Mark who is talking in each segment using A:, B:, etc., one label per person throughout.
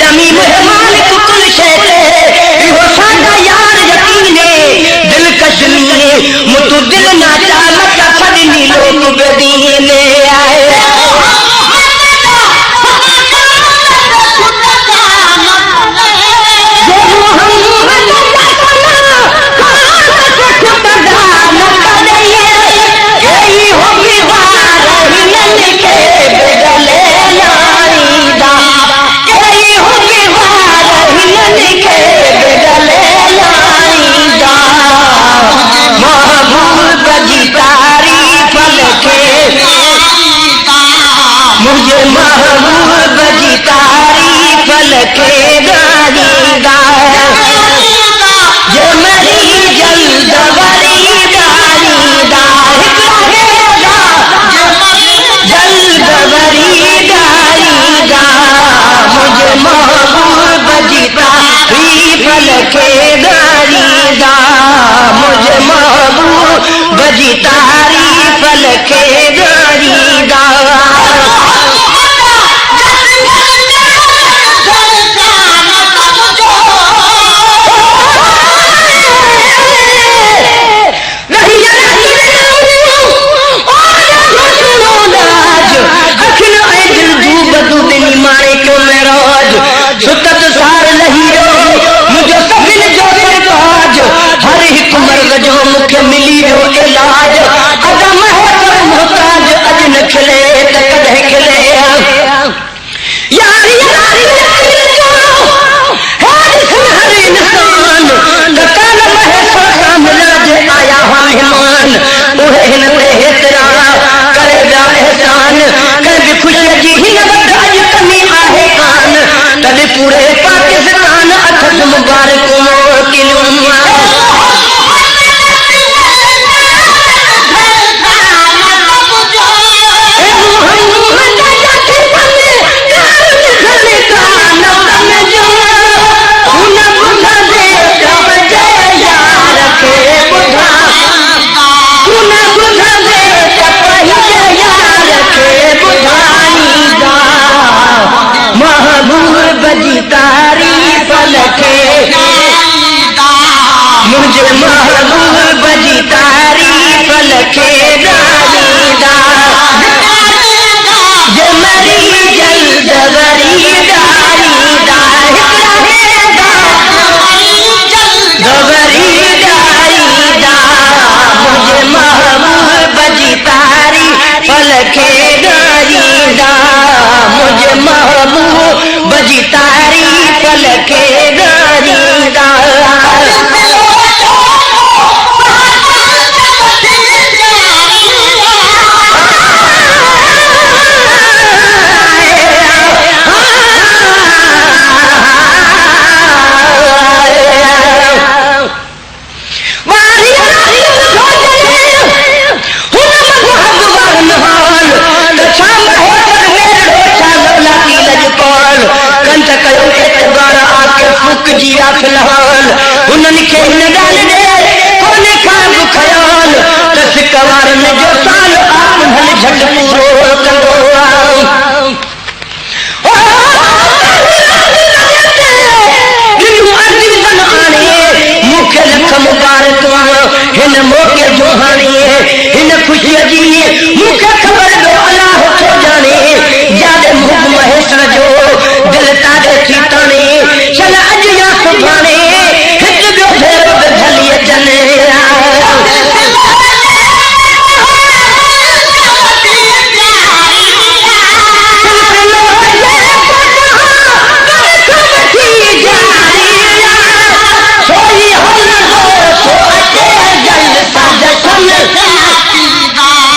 A: rummy मेहमान कुल शहते इहो साडा यार यकीने दिल कशनी मुतु दिल ना चाल का सदनी लोग बेदीने आए मुझे महबूब जी तारीफ लखे गाईंदा जे मरी जल्दवरी गाईंदा जल्दवरी गाईंदा मुझे महबूब जी तारीफ लखे गाईंदा मुझे महबूब जी तारीफ लखे गाईंदा मिली जो इलाज अदम है तो मोहताज अज न खिले त कदे खिले यार यार हर इंसान कल महसूस सामने जे आया मेहमान ओहे हिन ते हेतरा करे जा एहसान कर खुशी जी हिन वधाई कमी आहे कान तने पूरे पाकिस्तान अथस मुबारक किलूं तारीफ लखे मुझे महबूब जी तारीफ लखे गाईंदा जे मरी जल्दवरी गाईंदा जल्दवरी गाईंदा मुझे महबूब जी तारीफ लखे गाईंदा मुझे महबूब जी तारीफ लखे गाईंदा जी आख लहान उन्हनि खे हिन ॻाल्हि ॾे कोन्हे ख़्वाब ख़याल दस कवारनि जो साल आत्महल झट पूरो कंदो मूंखे लख मुबारक हिन मौक़े जो हाणे हिन ख़ुशीअ जी मूंखे ख़बर पियो अलाह थो ॼाणे यादि मुख महेश्वर जो दिलि तारे थी ताणे चल अॼु या सुभाणे हिकु ॿियो भेरो झली अचनि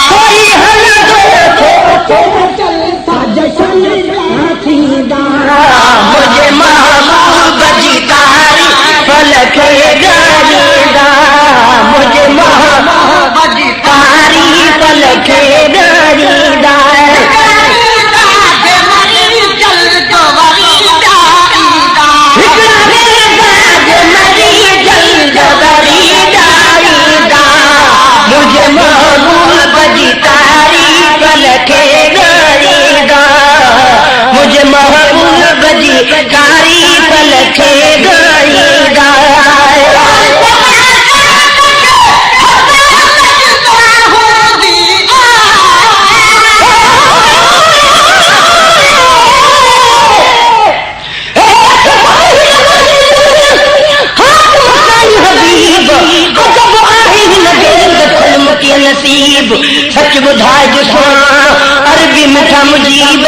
A: कोई हल दो सच बुधाए जो अरबी मिठा मुजीब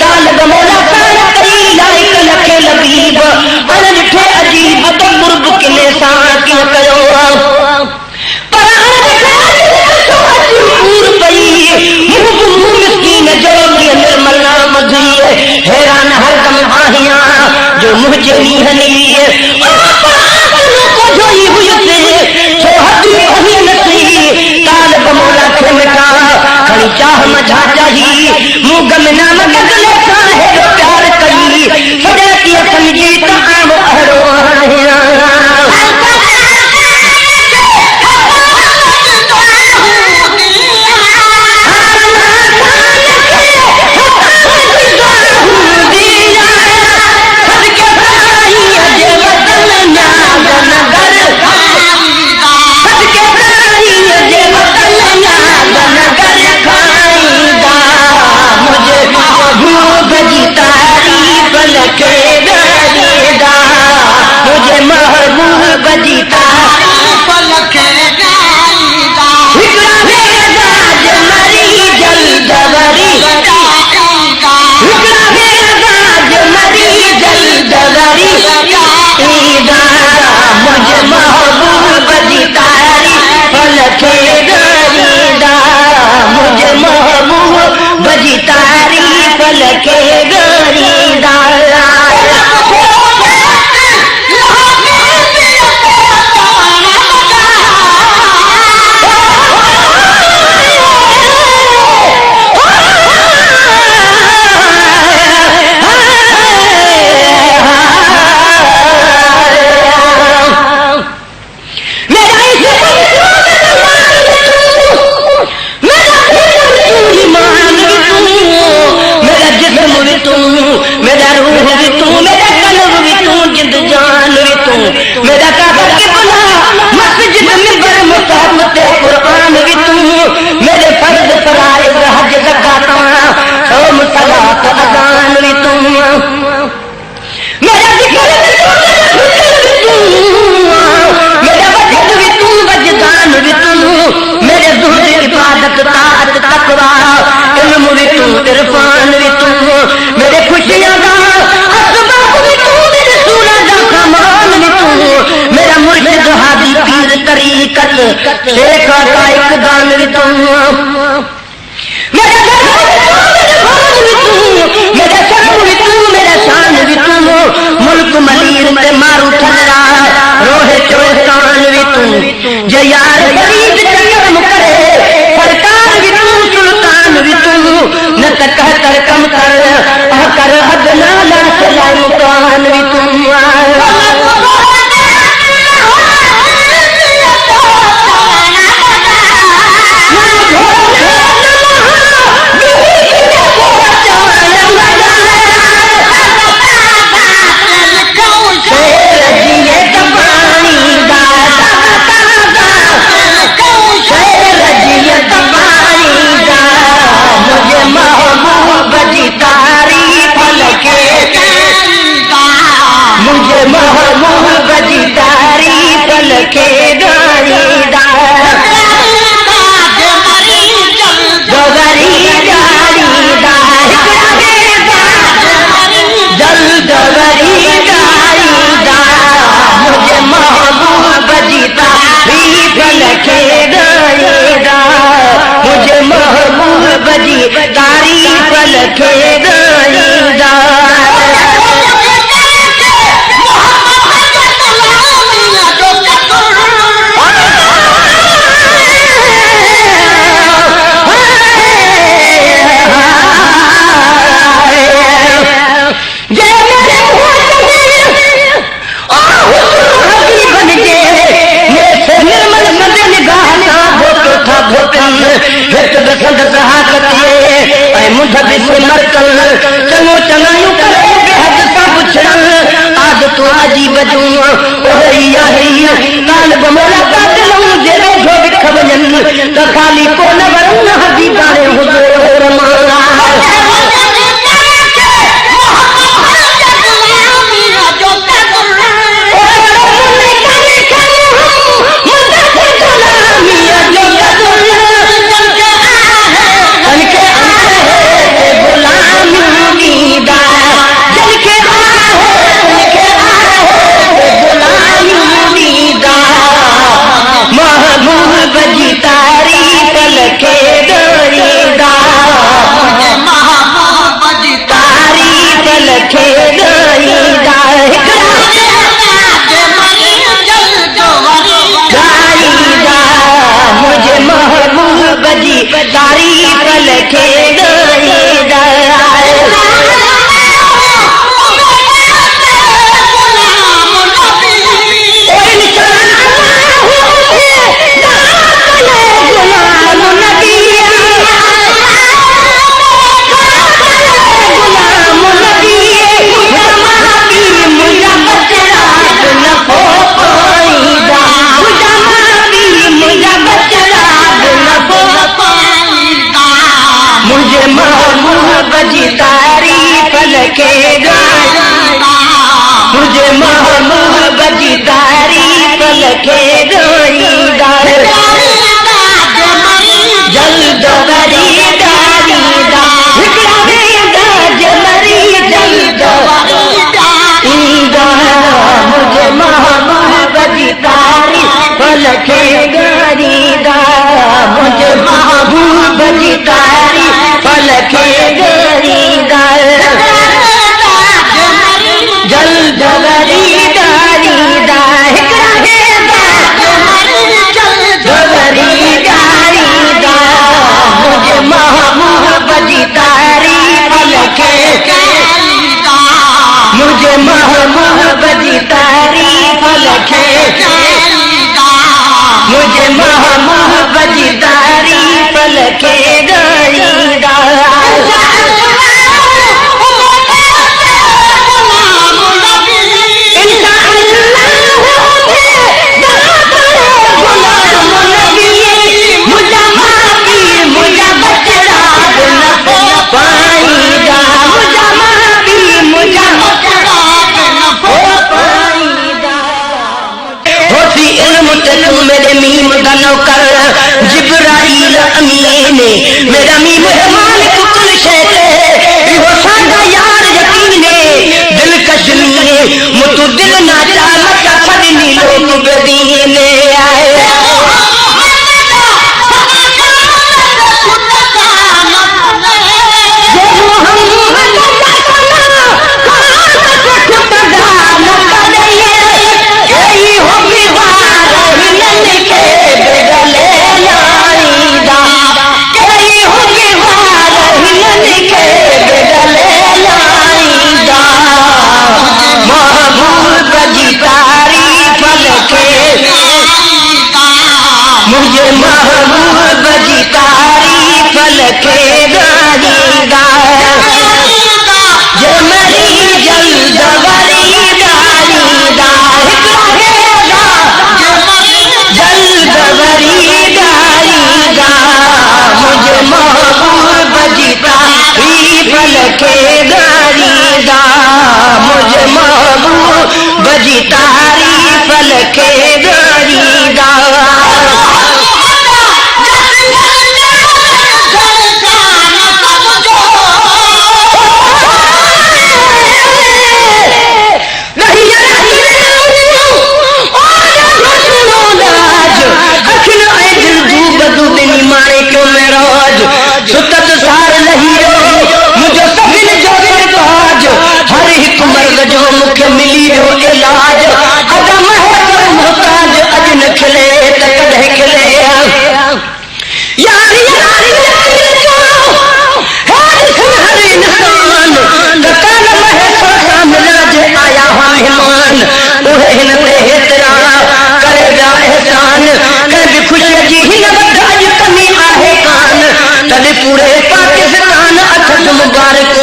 A: तालब मौला काना कई लाइक लखे लबीब अन ॾिठे अजीब तो गुरब किने सां कीअं कयो निर्मल नाम जी हैरान हरदम आहिया जो मुझे चाह मझा चाहिए मुँह गम नाम कदले साहेब प्यार करी सजा की समझी तो आम अहरो मुझे महबूब जी तारीफ लखे गाईदा हिकड़ा बेजाज मरी जल्दवरी हिकड़ा बेजाज मरी जल्दवरी ईदा मुझे महबूब जी तारीफ लखे गाईदा मुझे महबूब जी तारीफ लखे गाईदा मेरा काका के बुला मस्जिद मिंबर मुताहमत कुरान भी तू मेरे फर्ज फराइज हज ज़कात सोम सलात अज़ान भी तू मेरा जिक्र भी तू मेरा वजद भी तू वजदान भी तू मेरे ज़ुहद इबादत ताअत तक़वा इल्म भी तू इरफान भी तू मेरे खुशियां दा असबाब भी तू मेरे सूरा दा कमाल भी तू मेरा मुर्शिद हादी पीर तरीकत शेख का एक दान भी तू मेरा मेरा शर्म भी तू मेरा शान भी तू मुल्क मलीर ते मारू ठल्ला रोहे चोस्तान भी तू जे यार गरीब चकम करे सरकार भी तू सुल्तान भी तू न त कहकर कम कर अदना ला चलाई कान भी तू महबूब जी तारीफ लखे गाईदा जल्दवरी गाईदा जल्दवरी गाईदा मुझे महबूब जी तारीफ लखे गाईदा मुझे महबूब जी तारीफ लखे गाईदा चङो चङायूं करे बेहद सां पुछण आदत अजीब जूं ओही आहे तालिब मौला कातिलूं जहिड़ो जो विख वञनि त ख़ाली कोन वरन हदी दाणे हुज़ूर मौला के गाईंदा मुझे महबूब जी तारीफ लिखे गाईंदा जल्द वरी गाईंदा हिकड़ा जमरी जल्द ईंदा मुझे महबूब जी तारीफ लिखे गाईंदा मुझे महबूब जी तारीफ लिखे गाईंदा जल्द वरी गाईंदा हिकड़ा जल्द वरी गाईंदा मुझे महबूब जी तारीफ लिखे मुझे महबूब जी तारीफ लिखे मुझे महबूब जी तारीफ लिखे गाईंदा मेरे मीम का नौकर जिब्राइल अमीन मेरा मीम है मालिक कुल शै हो सादा यार यकीने दिलकश नीए मुतु दिल ना चालका फदनी लोग बदीने आए मुझे महबूब जी तारीफ लिखे गाईंदा जमरी जल्द वरी गाईंदा जल्द वरी गाईंदा मुझे महबूब जी तारीफ लिखे गाईंदा मुझे महबूब जी तारीफ लिखे गाईंदा सुतत सार लहियो मुझे सभिन जो सरताज हर एक मर्द जो मुख्य मिली हो इलाज अदम है जो मोहताज अज न खिले त कदे खिले यार यार हर इंसान काल महे सोसा मिला जे आया हो मेहमान ओहे हिन ते हेतरा करेगा एहसान कभी खुश जी हिन बधाई कमी आहे कान तने पूरे पाकिस्तान अथत मुबारक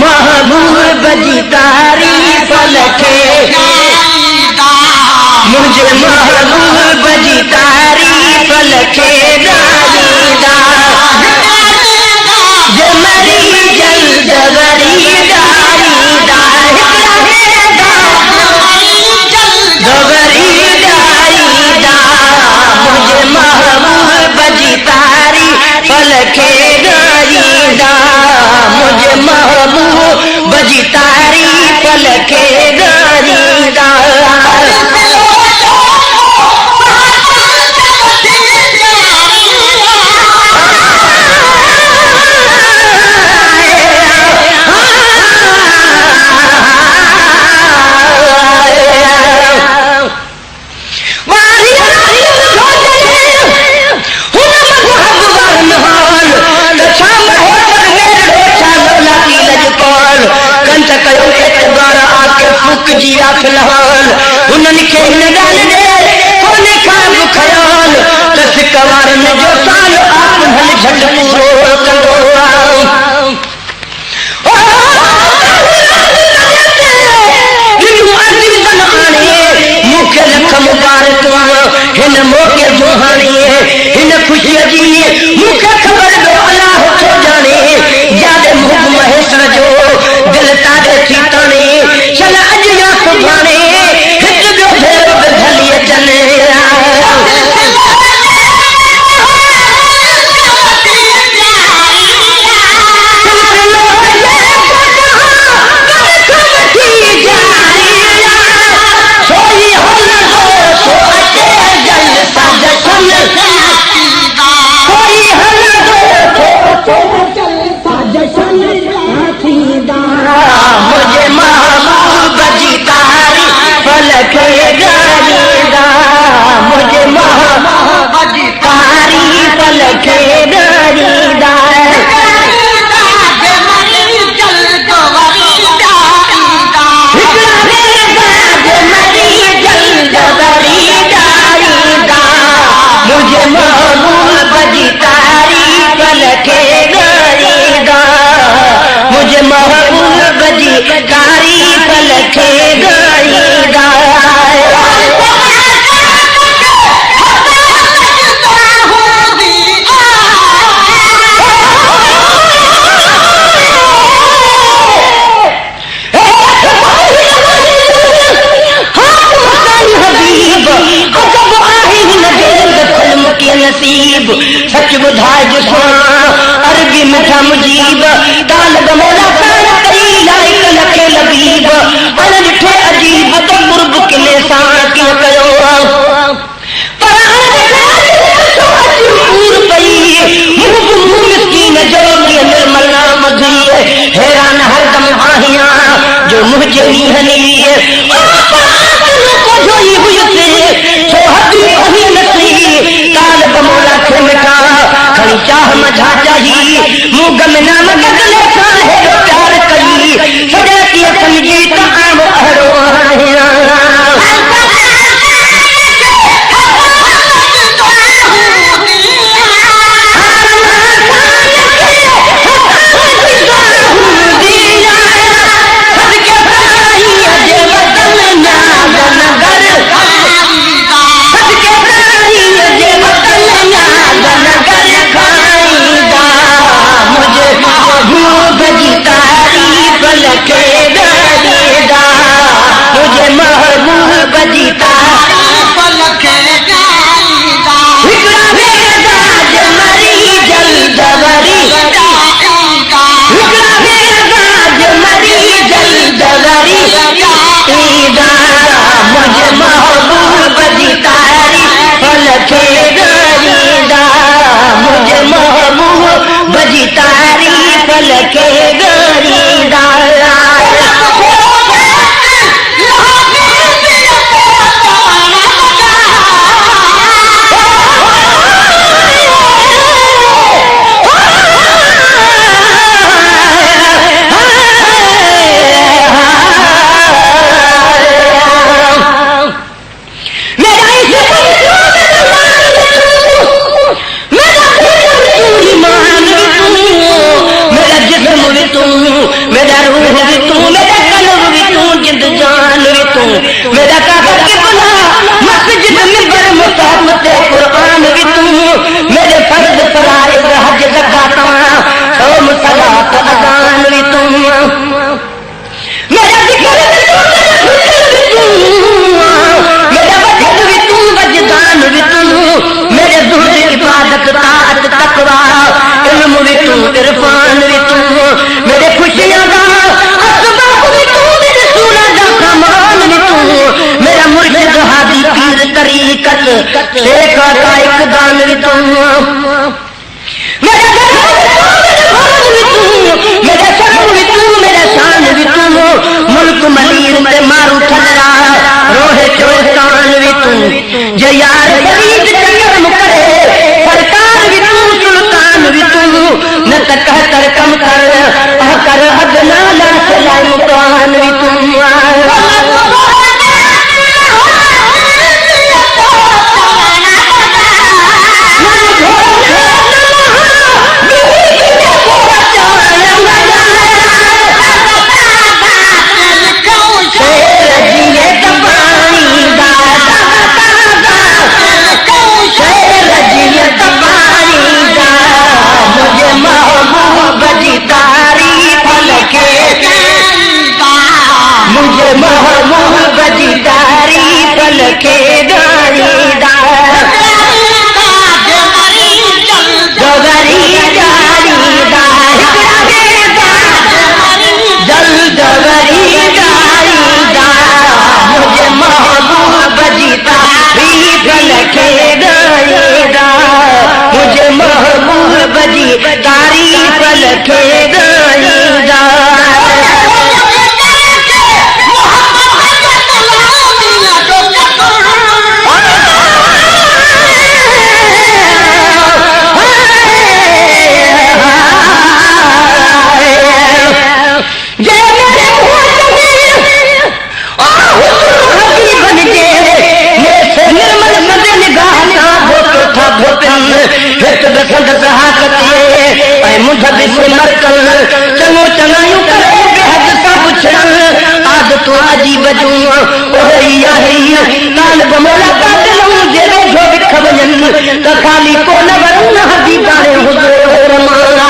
A: महबूब जी तारीफ लिखे मुझे महबूब जी तारीफ लिखे गाईंदा जमरी जल्द वरी गाईंदा वरी गाईंदा मुझे महबूब जी तारीफ लिखे गाईंदा मुझे महबूब जी तारीफ लिखे गाईंदा जी फिलहाल उन हुननि खे हिन ॻाल्हि ॾे कोन्हे का बि ख़याल त सिकवारन जो साल आपनल झट पूरो कंदो मूंखे लख मुबारक हिन मौक़े जो हाणे हिन ख़ुशीअ जी मूंखे ख़बर पियो अलाह थो ॼाणे यादि मुख महेश्वर जो दिलि तारे थी ताणे चल अॼु या सुभाणे हिकु ॿियो भेरो बि हली अचनि मुझे महबूब जी तारीफ लिखे गारीदा मुझे महबूब जी तारीफ लिखे गारीदा मुझे महबूब जी तारीफ लिखे गारीदा मुझे महबूब जी तारीफ लिखे गारीदा नसीब सच बुधाए जो अरबी मिठा मुजीब दाल गमोला करी लाइक लखे लबीब अन ॾिठे अजीब तो कुर्ब किले सां कीअं कयो मिसकीन जो निर्मल नाम धुई हैरान हरदम आहियां जो मुझे नीहनी चाह मझा चाही मुग में नाम गगले साहे प्यार कई सजा की समझी तो आम अहरो मुझे महबूब जी तारीफ लिखे गारीदा हिकड़ा बेदाज मरी जल्दवरी हिकड़ा बेदाज मरी जल्दवरी ईदा मुझे महबूब जी तारीफ लिखे गारीदा मुझे महबूब जी तारीफ लिखे गारीदा मेरा काका के बना मस्जिद मिंबर मुताबिक कुरान भी तू मेरे फर्ज फराइज हज ज़कात सोम सलात अज़ान भी तू मेरा जिक्र भी तू मेरा वजद भी तू वजदान भी तू मेरे ज़ुहद इबादत ताअत तक़वा इल्म भी तू इरफान भी तू मेरे खुशियां दा असबाब भी तू मेरे सूना दा कमाल भी तू मेरा मुर्शिद हादी पीर तरीकत शेख का एक दान भी तू मेरा मेरा शर्म भी तू मेरा शान भी तू मुल्क मलीर में मारू ठलरा रोहे चोस्तान भी तू जे यार फरीद चक्कर करे सरकार भी तू सुल्तान भी तू न कहतर कम कर अदना ला चलाए मुकान भी तू बिस्मर कर चंगो चंगायूं कर बेहद सा पुछण आदत अजीब जूं ओही आहे काल बमोला काटलूं जेरो जो विख वञन त खाली कोन वरन हदी बारे हुजूर माला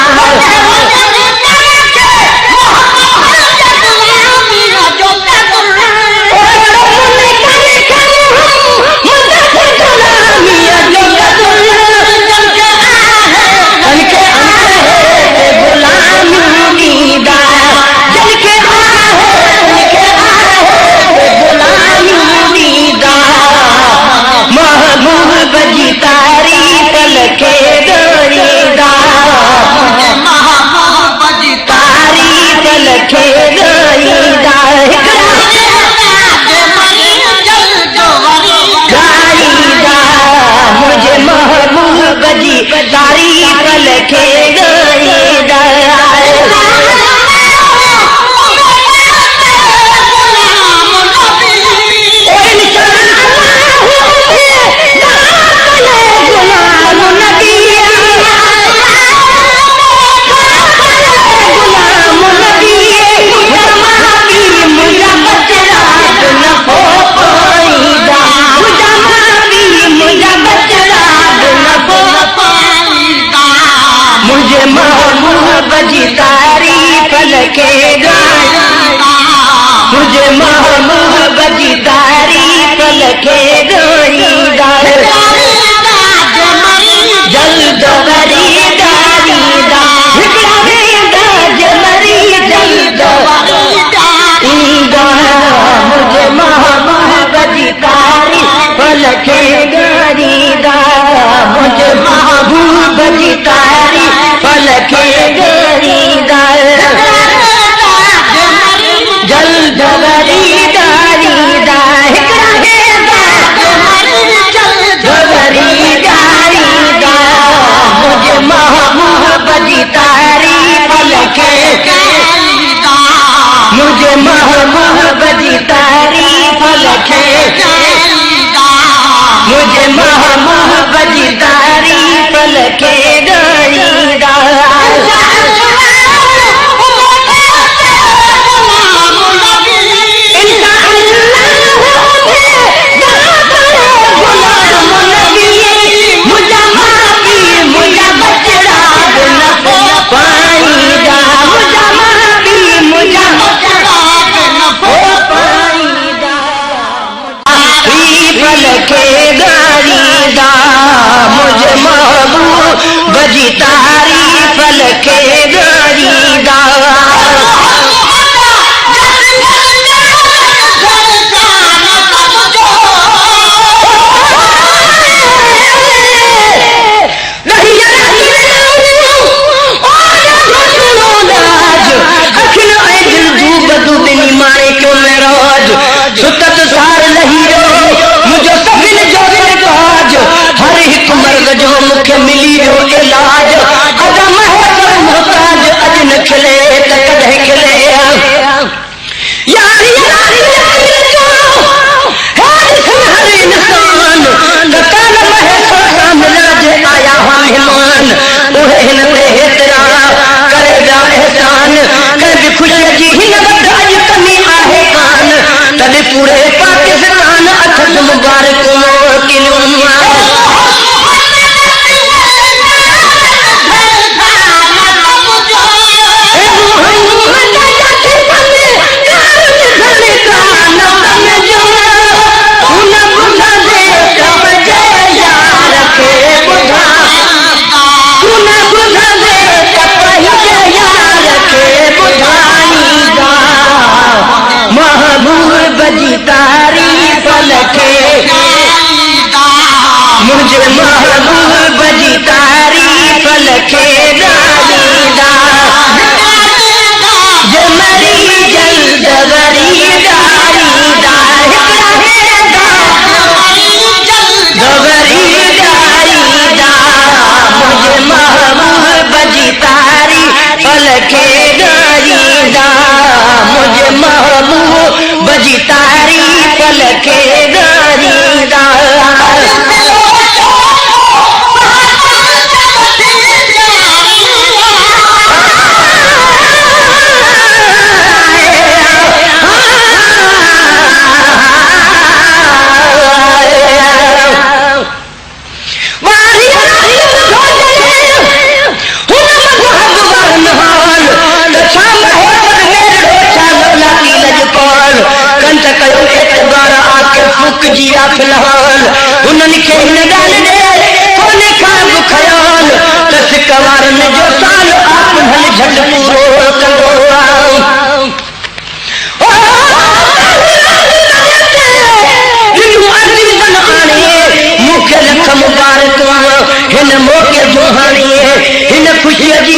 A: जी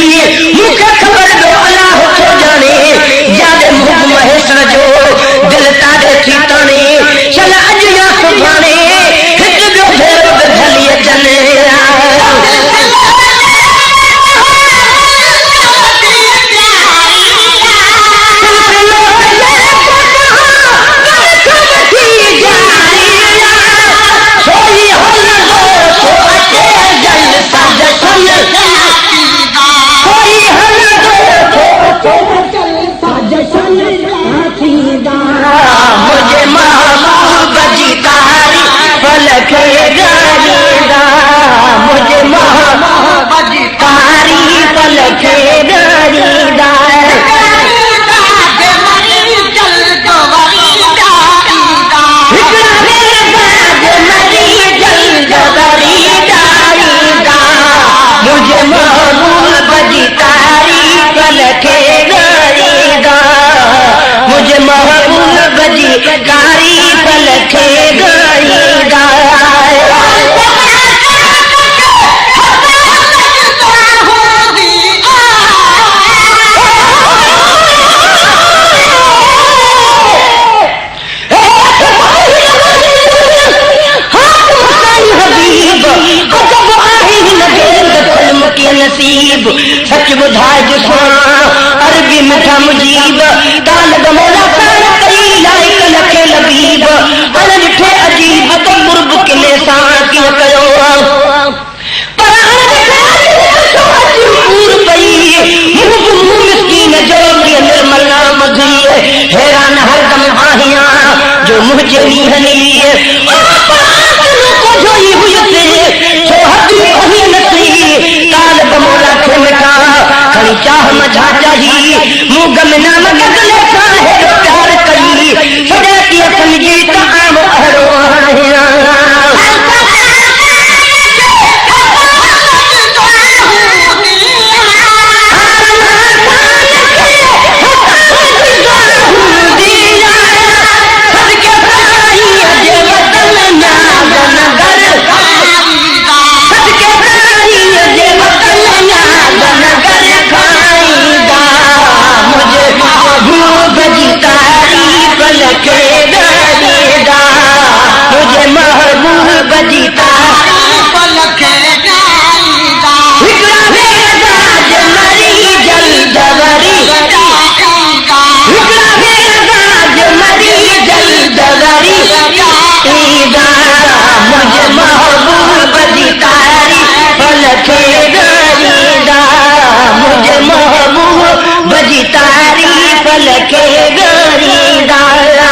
A: मूंखे ख़बर दो अल्लाह तो जाने जादे मुख महेश्वर जो दिल तारे थी ताने चल अज या सुभाणे हिक जो भेरो बधलिए जने मुझे महबूब जी तारी पलक गारीदा मुझे महबूब जी तारी पलक गारीदा मुझे महबूब जी तारी पलक गारीदा मुझे महबूब जी कारी पलक गारीदा नसीब सच बुधाए जो अरबी मिठा मुजीब काल गमोला कान कई लाइक लखे लबीब अन ॾिठे अजीब तो गुरब किले सां कीअं कयो पर पूर पई मिसकीन जो निर्मल नाम थी हैरान हरदम आहियां जो मुझे नीहनी जोई हुई से छो हदी कहीं नथी काल गमोला खे मिठा खड़ी चाह मझा चाही मुंह में नाम गगले सा है प्यार कई छड़े की समझी त आम अहरो आहियां मुझे महबूब जी तारी पलक गारीदा हिकड़ा मरी जल्दवरी मरी जल्दवरी मुझे महबूब जी तारी पलक गारीदा मुझे महबूब जी तारी पलक गारीदा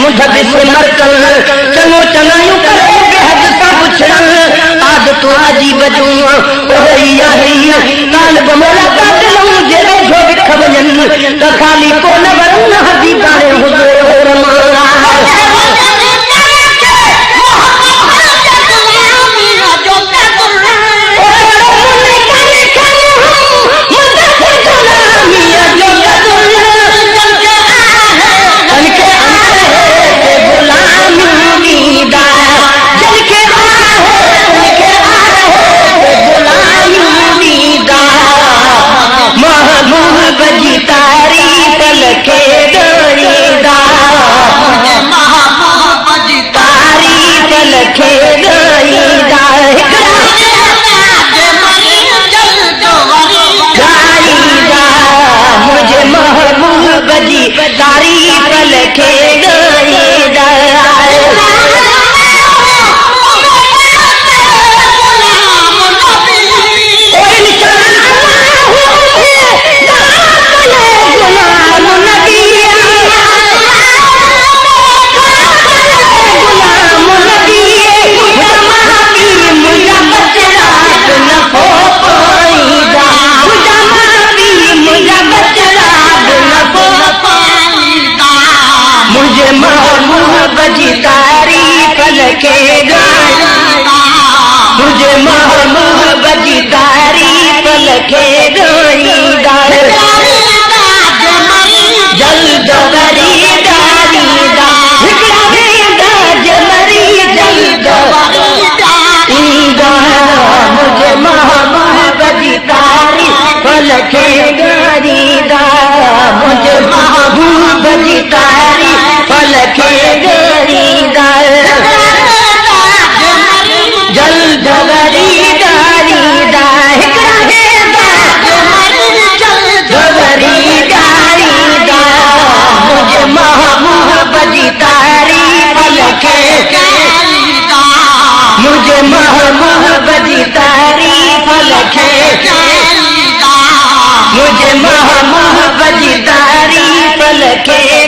A: मुझे से मरकल चंगो चंगायूं करे बेहद सा पुछण आज तो अजीब जूं ओहिया है तालब मोला काटलूं जेरे जो बिख वजन त खाली को न वरन हदी बारे हुजूर माला तारीफ लिखे मुझे महबूब जी तारीफ लिखे जल्द वरीदारी मुझे महबूब जी तारीफ लिखे गरीदा मुझे महबूब जी तारीफ लिखे गरीदा जल्द वरीदारी मुझे महबूब जी तारीफ लिखे मुझे महबूब जी तारीफ लिखे मुझे महबूब जी तारीफ लिखे